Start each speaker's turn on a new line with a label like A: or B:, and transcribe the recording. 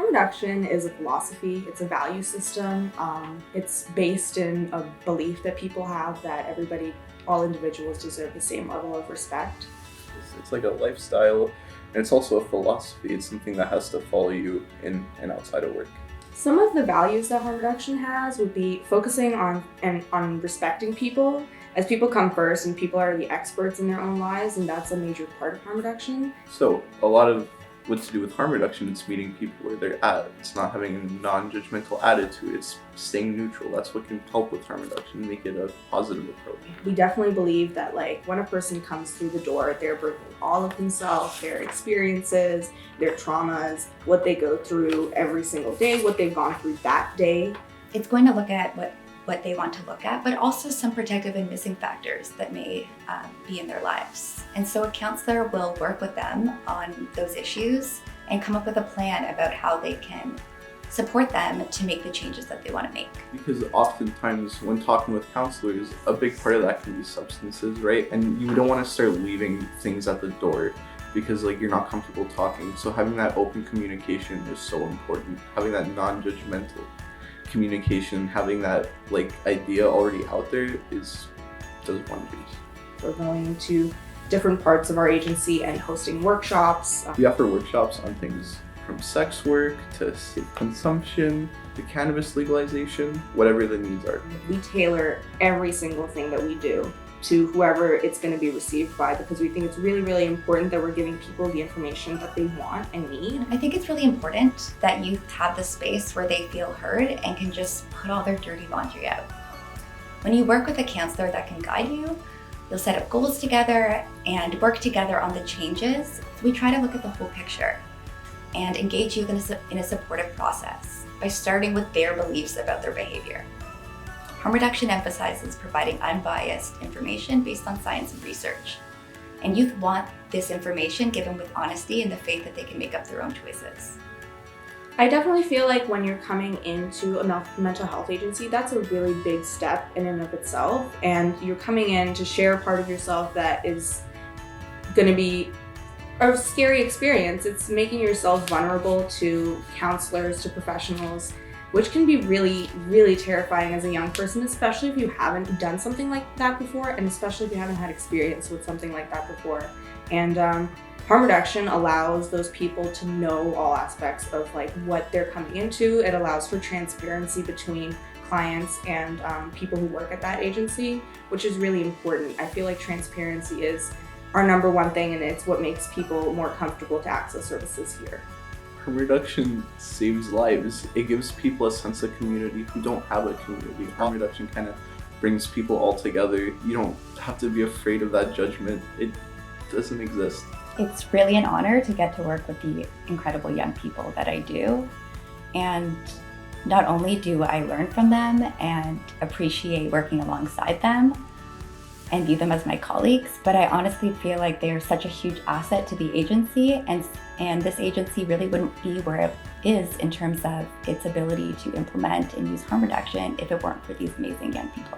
A: reduction is a philosophy, it's a value system. It's based in a belief that people have that all individuals deserve the same level of respect.
B: It's like a lifestyle, and it's also a philosophy. It's something that has to follow you in and outside of work.
A: Some of the values that harm reduction has would be focusing on respecting people, as people come first and people are the experts in their own lives, and that's a major part of harm reduction.
B: So a lot of what to do with harm reduction, it's meeting people where they're at. It's not having a non-judgmental attitude. It's staying neutral. That's what can help with harm reduction, make it a positive approach.
A: We definitely believe that when a person comes through the door, they're bringing all of themselves, their experiences, their traumas, what they go through every single day, what they've gone through that day.
C: It's going to look at what they want to look at, but also some protective and missing factors that may be in their lives. And so a counselor will work with them on those issues and come up with a plan about how they can support them to make the changes that they want to make.
B: Because oftentimes when talking with counselors, a big part of that can be substances, right? And you don't want to start leaving things at the door because you're not comfortable talking. So having that open communication is so important. Having that non-judgmental communication, having that idea already out there does wonders.
A: We're going to different parts of our agency and hosting workshops.
B: We offer workshops on things from sex work to safe consumption to cannabis legalization, whatever the needs are.
A: We tailor every single thing that we do to whoever it's going to be received by, because we think it's really, really important that we're giving people the information that they want and need.
C: I think it's really important that youth have the space where they feel heard and can just put all their dirty laundry out. When you work with a counselor that can guide you, you'll set up goals together and work together on the changes. We try to look at the whole picture and engage youth in a supportive process by starting with their beliefs about their behavior. Harm reduction emphasizes providing unbiased information based on science and research. And youth want this information given with honesty and the faith that they can make up their own choices.
A: I definitely feel like when you're coming into a mental health agency, that's a really big step in and of itself. And you're coming in to share a part of yourself that is going to be a scary experience. It's making yourself vulnerable to counselors, to professionals, which can be really, really terrifying as a young person, especially if you haven't done something like that before, and especially if you haven't had experience with something like that before. And harm reduction allows those people to know all aspects of what they're coming into. It allows for transparency between clients and people who work at that agency, which is really important. I feel like transparency is our number one thing, and it's what makes people more comfortable to access services here.
B: Harm reduction saves lives. It gives people a sense of community who don't have a community. Harm reduction kind of brings people all together. You don't have to be afraid of that judgment. It doesn't exist.
C: It's really an honor to get to work with the incredible young people that I do. And not only do I learn from them and appreciate working alongside them and view them as my colleagues, but I honestly feel like they are such a huge asset to the agency, and this agency really wouldn't be where it is in terms of its ability to implement and use harm reduction if it weren't for these amazing young people.